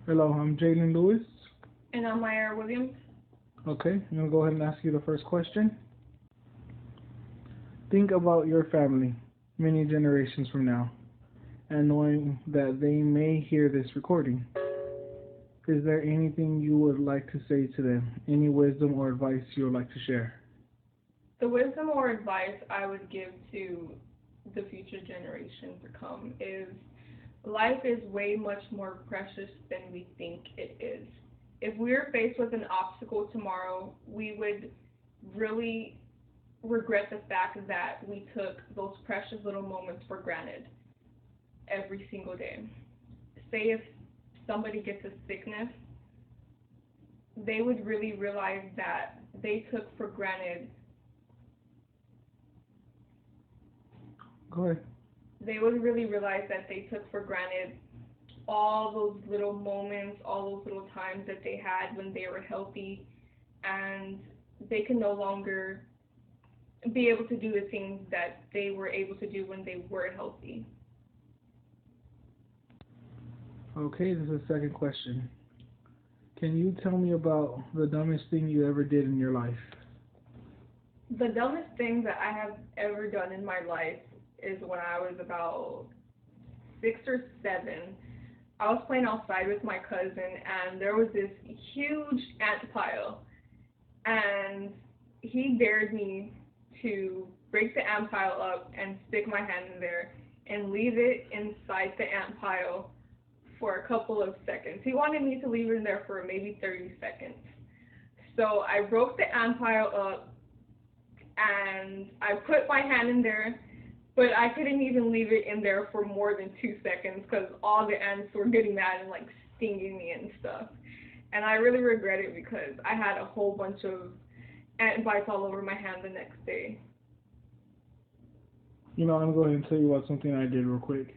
Hello, I'm Jalen Lewis. And I'm Myra Williams. Okay, I'm going to go ahead and ask you the first question. Think about your family many generations from now and knowing that they may hear this recording. Is there anything you would like to say to them? Any wisdom or advice you would like to share? The wisdom or advice I would give to the future generations to come is life is way much more precious than we think it is. If we were faced with an obstacle tomorrow, we would really regret the fact that we took those precious little moments for granted every single day. Say if somebody gets a sickness, they would really realize that they took for granted Go ahead. they would really realize that they took for granted all those little moments, all those little times that they had when they were healthy, and they can no longer be able to do the things that they were able to do when they were healthy. Okay, this is the second question. Can you tell me about the dumbest thing you ever did in your life? The dumbest thing that I have ever done in my life is when I was about 6 or 7. I was playing outside with my cousin, and there was this huge ant pile, and he dared me to break the ant pile up and stick my hand in there and leave it inside the ant pile for a couple of seconds. He wanted me to leave it in there for maybe 30 seconds. So I broke the ant pile up and I put my hand in there, but I couldn't even leave it in there for more than 2 seconds because all the ants were getting mad and like stinging me and stuff. And I really regret it because I had a whole bunch of ant bites all over my hand the next day. I'm going to go ahead and tell you about something I did real quick.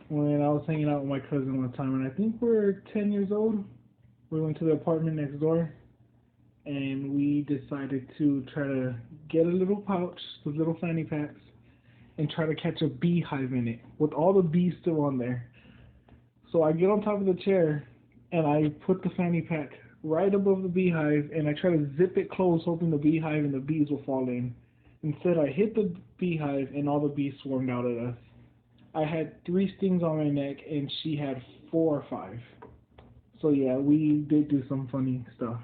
When I was hanging out with my cousin one time, and I think we were 10 years old, we went to the apartment next door, and we decided to try to get a little pouch, those little fanny packs, and try to catch a beehive in it, with all the bees still on there. So I get on top of the chair, and I put the fanny pack right above the beehive, and I try to zip it closed, hoping the beehive and the bees will fall in. Instead, I hit the beehive, and all the bees swarmed out at us. I had 3 stings on my neck, and she had 4 or 5. So yeah, we did do some funny stuff.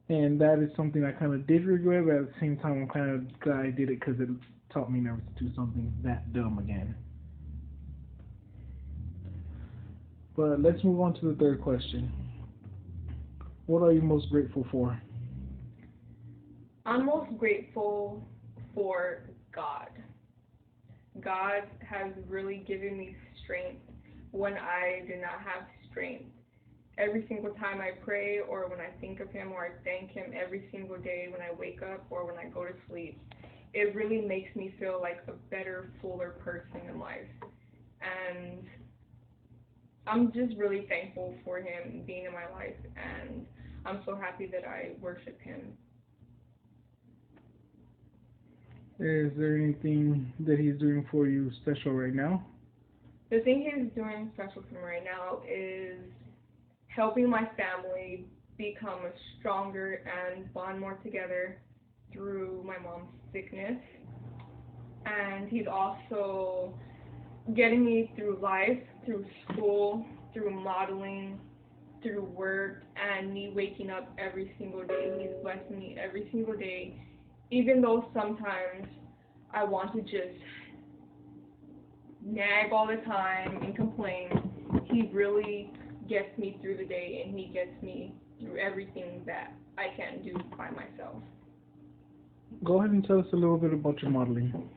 And that is something I kind of did regret, but at the same time, I'm kind of glad I did it because it taught me never to do something that dumb again. But let's move on to the third question. What are you most grateful for? I'm most grateful for God. God has really given me strength when I did not have strength. Every single time I pray or when I think of Him or I thank Him every single day when I wake up or when I go to sleep, it really makes me feel like a better, fuller person in life. And I'm just really thankful for Him being in my life, and I'm so happy that I worship Him. Is there anything that He's doing for you special right now? The thing He's doing special for me right now is helping my family become stronger and bond more together through my mom's sickness. And He's also getting me through life, through school, through modeling, through work, and me waking up every single day. He's blessing me every single day, even though sometimes I want to just nag all the time and complain. He really gets me through the day, and He gets me through everything that I can't do by myself. Go ahead and tell us a little bit about your modeling.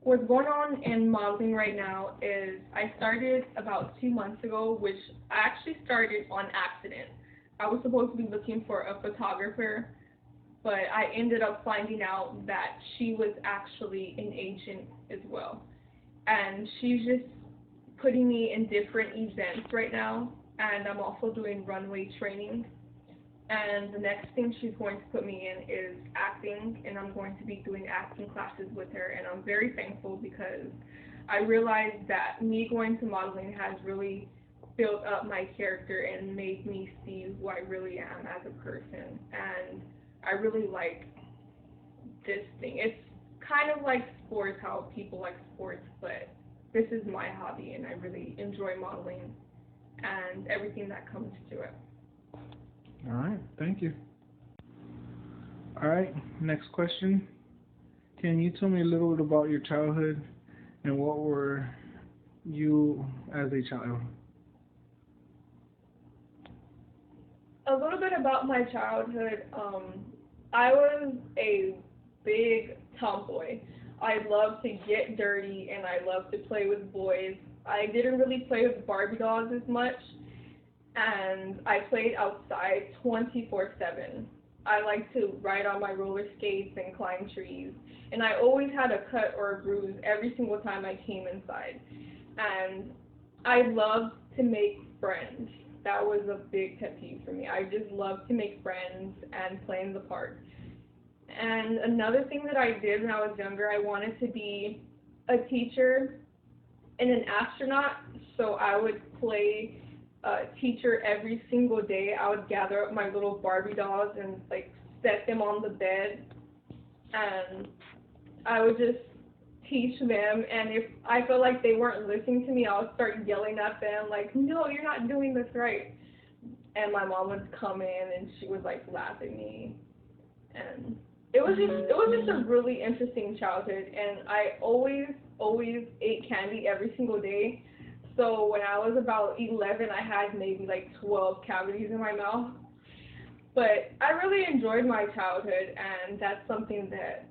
What's going on in modeling right now is I started about 2 months ago, which I actually started on accident. I was supposed to be looking for a photographer, but I ended up finding out that she was actually an agent as well. And she's just putting me in different events right now, and I'm also doing runway training. And the next thing she's going to put me in is acting, and I'm going to be doing acting classes with her, and I'm very thankful because I realized that me going to modeling has really built up my character and made me see who I really am as a person. And I really like this thing. It's kind of like sports, how people like sports, but this is my hobby, and I really enjoy modeling and everything that comes to it. All right, thank you. All right, next question. Can you tell me a little bit about your childhood and what were you as a child? A little bit about my childhood. I was a big tomboy. I loved to get dirty and I loved to play with boys. I didn't really play with Barbie dolls as much, and I played outside 24/7. I liked to ride on my roller skates and climb trees, and I always had a cut or a bruise every single time I came inside. And I loved to make friends. That was a big pet peeve for me. I just loved to make friends and play in the park. And another thing that I did when I was younger, I wanted to be a teacher and an astronaut, so I would play teacher every single day. I would gather up my little Barbie dolls and like set them on the bed, and I would just teach them. And if I felt like they weren't listening to me, I would start yelling at them like, "No, you're not doing this right." And my mom would come in and she would like laugh at me, and it was just a really interesting childhood. And I always ate candy every single day. So when I was about 11, I had maybe like 12 cavities in my mouth. But I really enjoyed my childhood, and that's something that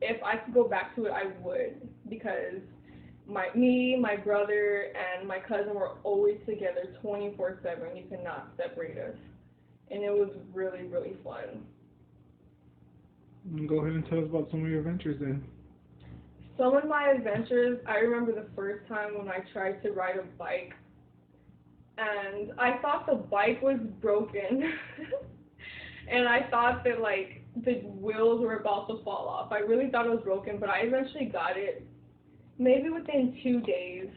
if I could go back to it, I would, because my brother, and my cousin were always together 24/7. You could not separate us, and it was really, really fun. Go ahead and tell us about some of your adventures then. Some of my adventures, I remember the first time when I tried to ride a bike, and I thought the bike was broken, and I thought that like the wheels were about to fall off. I really thought it was broken, but I eventually got it, maybe within 2 days,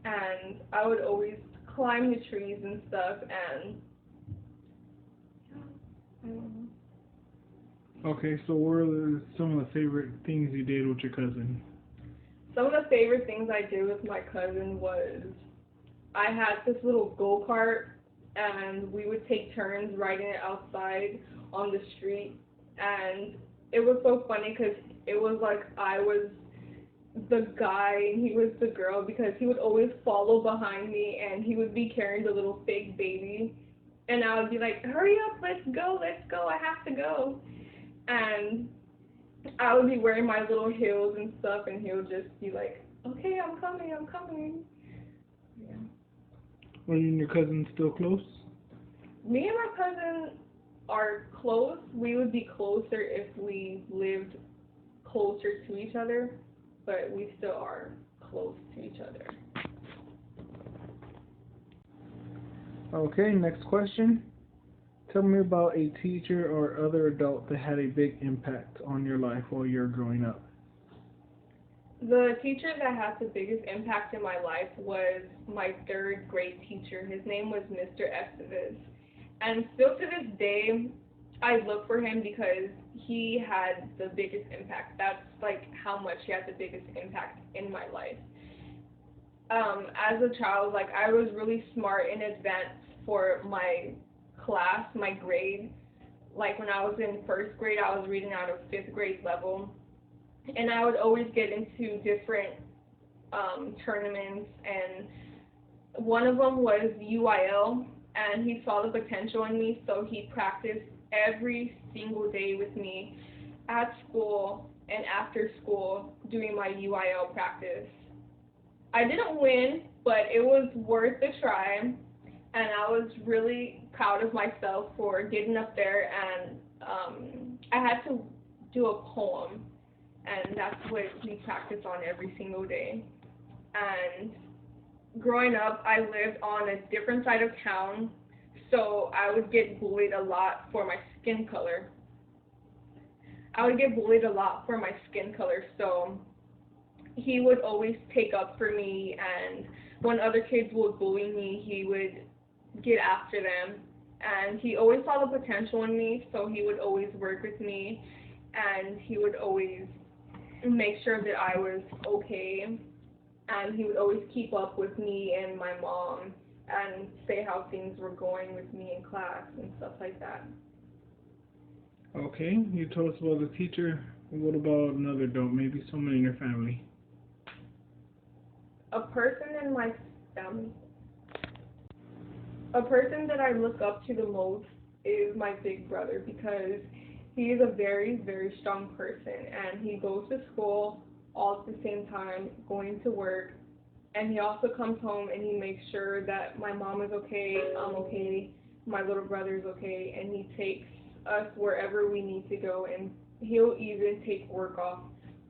and I would always climb the trees and stuff, and I don't know. Okay, so what are some of the favorite things you did with your cousin? Some of the favorite things I did with my cousin was I had this little go-kart, and we would take turns riding it outside on the street, and it was so funny because it was like I was the guy and he was the girl, because he would always follow behind me and he would be carrying the little fake baby, and I would be like, "Hurry up, let's go, I have to go." And I would be wearing my little heels and stuff, and he would just be like, "Okay, I'm coming." Yeah. Are you and your cousin still close? Me and my cousin are close. We would be closer if we lived closer to each other, but we still are close to each other. Okay, next question. Tell me about a teacher or other adult that had a big impact on your life while you were growing up. The teacher that had the biggest impact in my life was my third grade teacher. His name was Mr. Estevez. And still to this day, I look for him because he had the biggest impact. That's like how much he had the biggest impact in my life. As a child, like I was really smart in advance for my class, my grade. Like when I was in first grade, I was reading out of fifth grade level, and I would always get into different tournaments, and one of them was UIL, and he saw the potential in me, so he practiced every single day with me at school and after school doing my UIL practice. I didn't win, but it was worth the try, and I was really proud of myself for getting up there, and I had to do a poem, and that's what we practiced on every single day. And growing up, I lived on a different side of town, so I would get bullied a lot for my skin color. So he would always take up for me and when other kids would bully me, he would get after them. And he always saw the potential in me, so he would always work with me, and he would always make sure that I was okay, and he would always keep up with me and my mom and say how things were going with me in class and stuff like that. Okay, you told us about the teacher. What about another adult, maybe someone in your family? A person in my family, a person that I look up to the most is my big brother, because he is a very, very strong person, and he goes to school all at the same time, going to work, and he also comes home and he makes sure that my mom is okay, I'm okay, my little brother is okay, and he takes us wherever we need to go, and he'll even take work off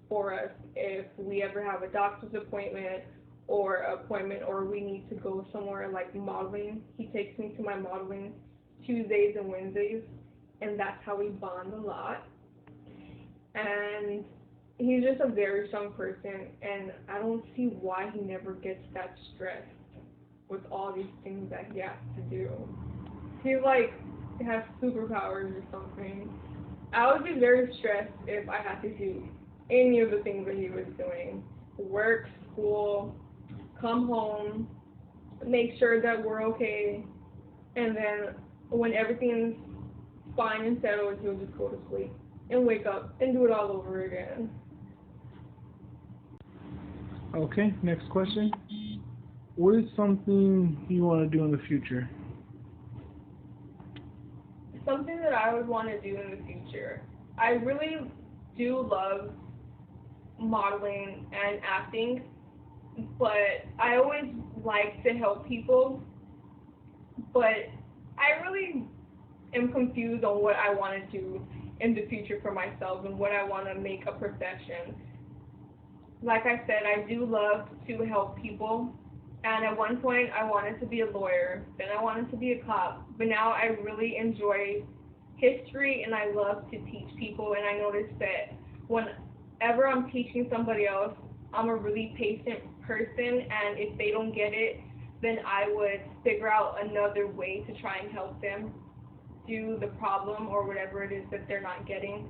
for us if we ever have a doctor's appointment or we need to go somewhere like modeling. He takes me to my modeling Tuesdays and Wednesdays, and that's how we bond a lot. And he's just a very strong person, and I don't see why he never gets that stressed with all these things that he has to do. He like has superpowers or something. I would be very stressed if I had to do any of the things that he was doing. Work, school, come home, make sure that we're okay, and then when everything's fine and settled, he'll just go to sleep and wake up and do it all over again. Okay, next question. What is something you want to do in the future? Something that I would want to do in the future. I really do love modeling and acting, but I always like to help people, but I really am confused on what I want to do in the future for myself and what I want to make a profession. Like I said, I do love to help people, and at one point I wanted to be a lawyer, then I wanted to be a cop, but now I really enjoy history and I love to teach people, and I noticed that whenever I'm teaching somebody else, I'm a really patient person, and if they don't get it, then I would figure out another way to try and help them do the problem or whatever it is that they're not getting.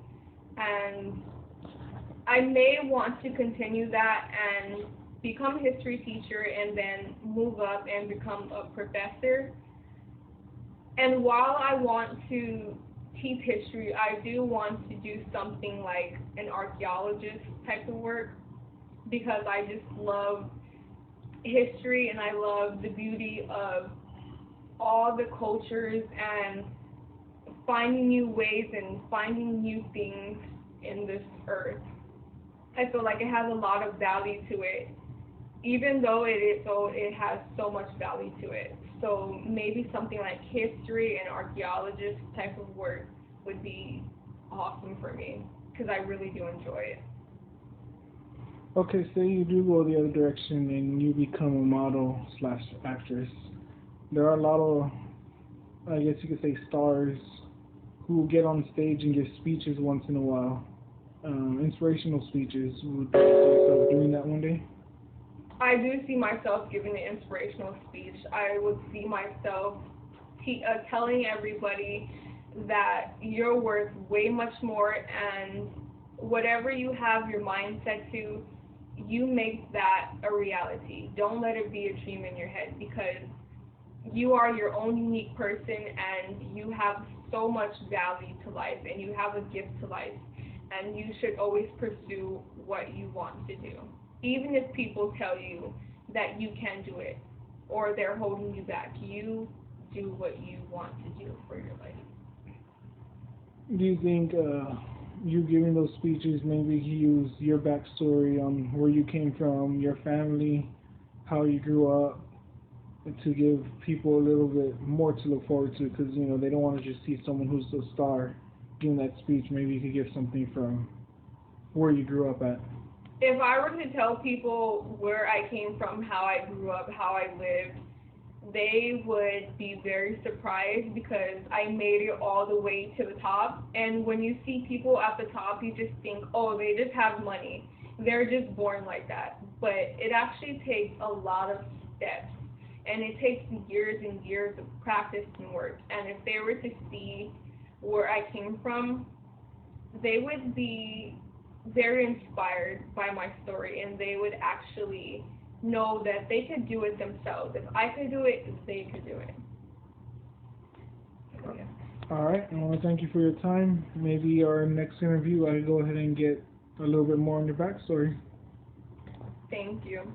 And I may want to continue that and become a history teacher and then move up and become a professor. And while I want to teach history, I do want to do something like an archaeologist type of work, because I just love history and I love the beauty of all the cultures and finding new ways and finding new things in this earth. I feel like it has a lot of value to it, even though it has so much value to it. So maybe something like history and archaeologist type of work would be awesome for me, because I really do enjoy it. Okay, say you do go the other direction and you become a model slash actress. There are a lot of, I guess you could say, stars who get on stage and give speeches once in a while. Inspirational speeches. Would you see yourself doing that one day? I do see myself giving an inspirational speech. I would see myself telling everybody that you're worth way much more, and whatever you have your mind set to, you make that a reality. Don't let it be a dream in your head, because you are your own unique person and you have so much value to life and you have a gift to life, and you should always pursue what you want to do. Even if people tell you that you can't do it or they're holding you back, you do what you want to do for your life. Do you think you giving those speeches, maybe you use your backstory on where you came from, your family, how you grew up, to give people a little bit more to look forward to? Because, you know, they don't want to just see someone who's a star giving that speech. Maybe you could give something from where you grew up at. If I were to tell people where I came from, how I grew up, how I lived, they would be very surprised, because I made it all the way to the top. And when you see people at the top, you just think, oh, they just have money. They're just born like that. But it actually takes a lot of steps. And it takes years and years of practice and work. And if they were to see where I came from, they would be very inspired by my story, and they would actually know that they could do it themselves. If I could do it, they could do it. So, yeah. All right, I want to thank you for your time. Maybe our next interview, I could go ahead and get a little bit more on your backstory. Thank you.